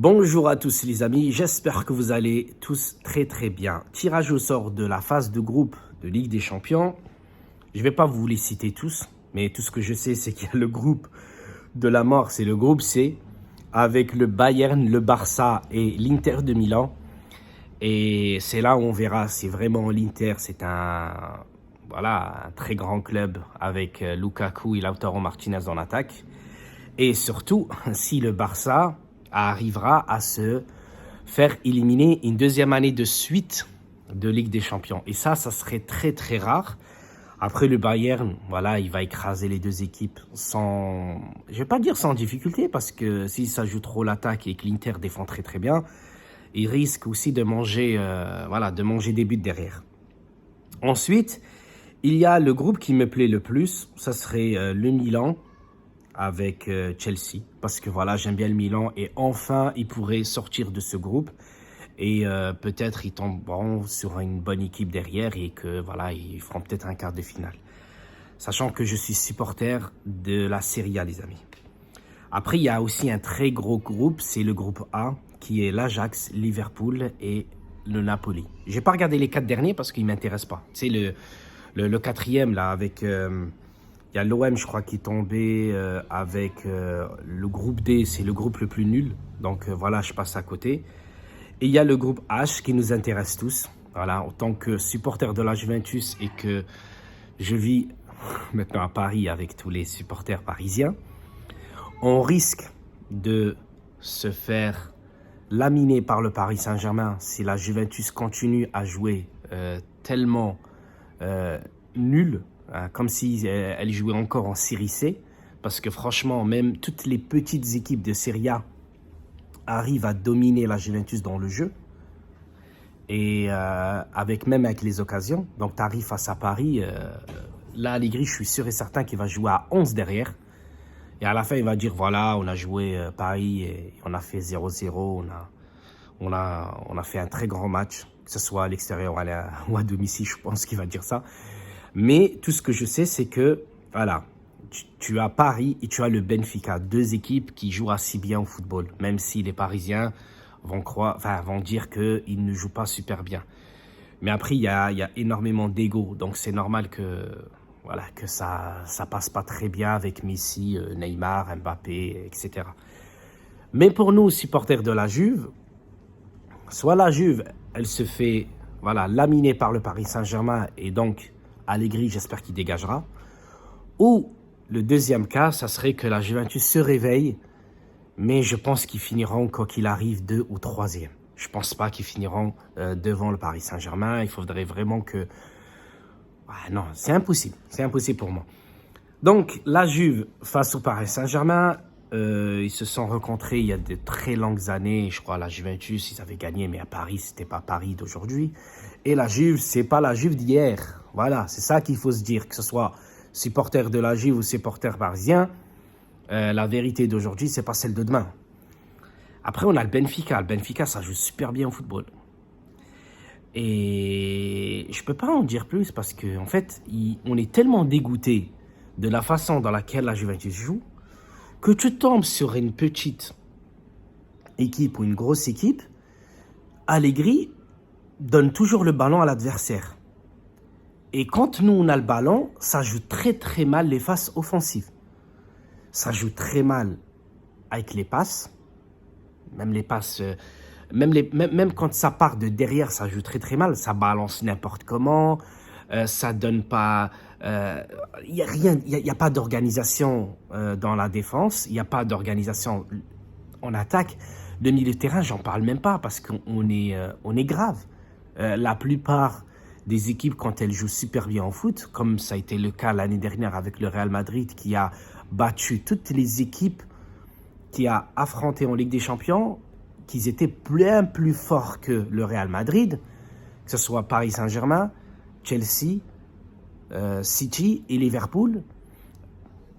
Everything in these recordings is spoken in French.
Bonjour à tous les amis, j'espère que vous allez tous très bien. Tirage au sort de la phase de groupe de Ligue des Champions. Je ne vais pas vous les citer tous, mais tout ce que je sais c'est qu'il y a le groupe de la mort, c'est le groupe C, avec le Bayern, le Barça et l'Inter de Milan. Et c'est là où on verra si vraiment l'Inter c'est un très grand club avec Lukaku et Lautaro Martinez en attaque. Et surtout, si le Barça arrivera à se faire éliminer une deuxième année de suite de Ligue des Champions. Et ça serait très rare. Après le Bayern, il va écraser les deux équipes sans, je vais pas dire sans difficulté, parce que si ça joue trop l'attaque et que l'Inter défend très bien, il risque aussi de manger, des buts derrière. Ensuite, il y a le groupe qui me plaît le plus, ça serait le Milan avec Chelsea, parce que j'aime bien le Milan et enfin ils pourraient sortir de ce groupe et peut-être ils tomberont sur une bonne équipe derrière et que ils feront peut-être un quart de finale, sachant que je suis supporter de la Serie A, les amis. Après, il y a aussi un très gros groupe, c'est le groupe A, qui est l'Ajax, Liverpool et le Napoli. J'ai pas regardé les 4 derniers parce qu'ils m'intéressent pas. C'est le quatrième là avec il y a l'OM, je crois, qui est tombé avec le groupe D, c'est le groupe le plus nul. Donc je passe à côté. Et il y a le groupe H qui nous intéresse tous. En tant que supporter de la Juventus et que je vis maintenant à Paris avec tous les supporters parisiens, on risque de se faire laminer par le Paris Saint-Germain si la Juventus continue à jouer tellement nul, comme si elle jouait encore en Série C, parce que franchement, même toutes les petites équipes de Serie A arrivent à dominer la Juventus dans le jeu, et avec les occasions. Donc tu arrives face à Paris, là Allegri, je suis sûr et certain qu'il va jouer à 11 derrière, et à la fin il va dire on a joué Paris et on a fait 0-0, on a fait un très grand match, que ce soit à l'extérieur ou à domicile, je pense qu'il va dire ça. Mais tout ce que je sais, c'est que tu as Paris et tu as le Benfica, deux équipes qui jouent assez bien au football, même si les Parisiens vont dire qu'ils ne jouent pas super bien. Mais après, il y a énormément d'ego, donc c'est normal que ça passe pas très bien avec Messi, Neymar, Mbappé, etc. Mais pour nous, supporters de la Juve, soit la Juve, elle se fait laminer par le Paris Saint-Germain et donc Allegri, j'espère qu'il dégagera. Ou le deuxième cas, ça serait que la Juventus se réveille, mais je pense qu'ils finiront, quoi qu'il arrive, 2 ou 3e. Je pense pas qu'ils finiront devant le Paris Saint-Germain. Il faudrait vraiment que... non, c'est impossible pour moi. Donc, la Juve face au Paris Saint-Germain, ils se sont rencontrés il y a de très longues années. Je crois la Juventus, ils avaient gagné, mais à Paris, c'était pas Paris d'aujourd'hui. Et la Juve, c'est pas la Juve d'hier. Voilà, c'est ça qu'il faut se dire, que ce soit supporter de la Juve ou supporter parisien. La vérité d'aujourd'hui, c'est pas celle de demain. Après, on a le Benfica. Le Benfica, ça joue super bien au football. Et je peux pas en dire plus parce que en fait, on est tellement dégoûté de la façon dans laquelle la Juventus joue que tu tombes sur une petite équipe ou une grosse équipe. Allegri donne toujours le ballon à l'adversaire. Et quand nous, on a le ballon, ça joue très mal les phases offensives. Ça joue très mal avec les passes. Même les passes, même quand ça part de derrière, ça joue très mal. Ça balance n'importe comment. Ça donne pas... Il n'y a pas d'organisation dans la défense. Il n'y a pas d'organisation en attaque. Le milieu de terrain, j'en parle même pas parce qu'on est grave. La plupart des équipes, quand elles jouent super bien en foot, comme ça a été le cas l'année dernière avec le Real Madrid qui a battu toutes les équipes qui a affronté en Ligue des Champions, qu'ils étaient bien plus forts que le Real Madrid, que ce soit Paris Saint-Germain, Chelsea, City et Liverpool.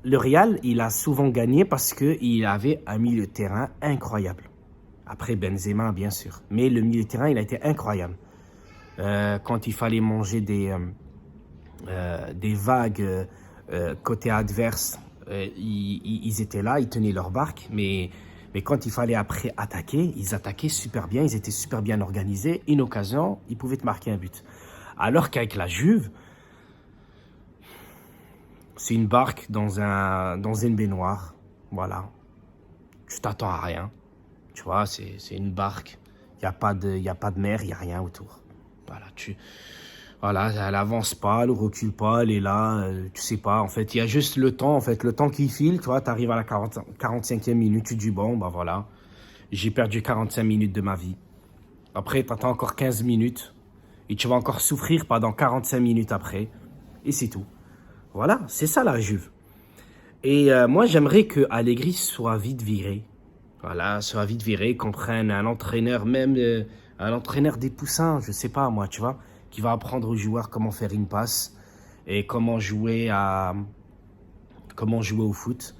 Le Real, il a souvent gagné parce qu'il avait un milieu de terrain incroyable. Après Benzema, bien sûr. Mais le milieu de terrain, il a été incroyable. Quand il fallait manger des vagues côté adverse, ils étaient là, ils tenaient leur barque. Mais Mais quand il fallait après attaquer, ils attaquaient super bien, ils étaient super bien organisés. Une occasion, ils pouvaient te marquer un but. Alors qu'avec la Juve, c'est une barque dans une baignoire. Voilà. Tu t'attends à rien. Tu vois, c'est une barque. Il n'y a pas de mer, il n'y a rien autour. Voilà, elle avance pas, elle recule pas, elle est là, tu sais pas. En fait, il y a juste le temps, le temps qui file. Tu vois, tu arrives à la 45e minute, tu dis bon, bah voilà. J'ai perdu 45 minutes de ma vie. Après, tu attends encore 15 minutes. Et tu vas encore souffrir pendant 45 minutes après. Et c'est tout. Voilà, c'est ça la Juve. Et moi, j'aimerais que Allegri soit vite viré. Voilà, soit vite viré, qu'on prenne un entraîneur, même un entraîneur des poussins, je sais pas moi, tu vois, qui va apprendre aux joueurs comment faire une passe et comment jouer au foot.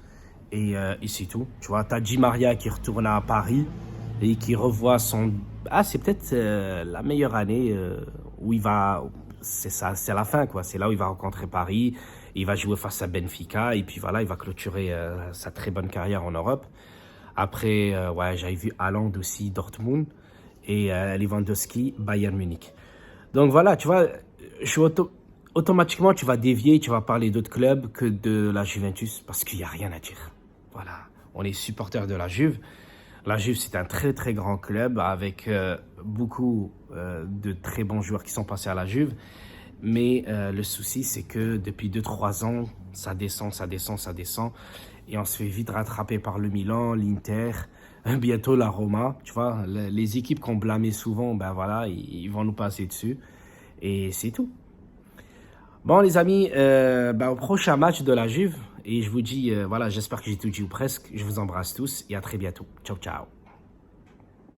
Et c'est tout. Tu vois, t'as Di Maria qui retourne à Paris et qui revoit son... Ah, c'est peut-être la meilleure année où il va... C'est ça, c'est la fin, quoi. C'est là où il va rencontrer Paris. Il va jouer face à Benfica. Et puis voilà, il va clôturer sa très bonne carrière en Europe. Après, ouais, j'avais vu Haaland aussi, Dortmund. Et Lewandowski, Bayern Munich. Donc voilà, tu vois, automatiquement, tu vas dévier, tu vas parler d'autres clubs que de la Juventus parce qu'il n'y a rien à dire. Voilà, on est supporters de la Juve. La Juve, c'est un très très grand club avec beaucoup de très bons joueurs qui sont passés à la Juve. Mais le souci, c'est que depuis 2-3 ans, ça descend. Et on se fait vite rattraper par le Milan, l'Inter, bientôt la Roma. Tu vois, les équipes qu'on blâmait souvent, ben voilà, ils vont nous passer dessus. Et c'est tout. Bon les amis, au prochain match de la Juve, et je vous dis, voilà, j'espère que j'ai tout dit ou presque, je vous embrasse tous et à très bientôt. Ciao, ciao.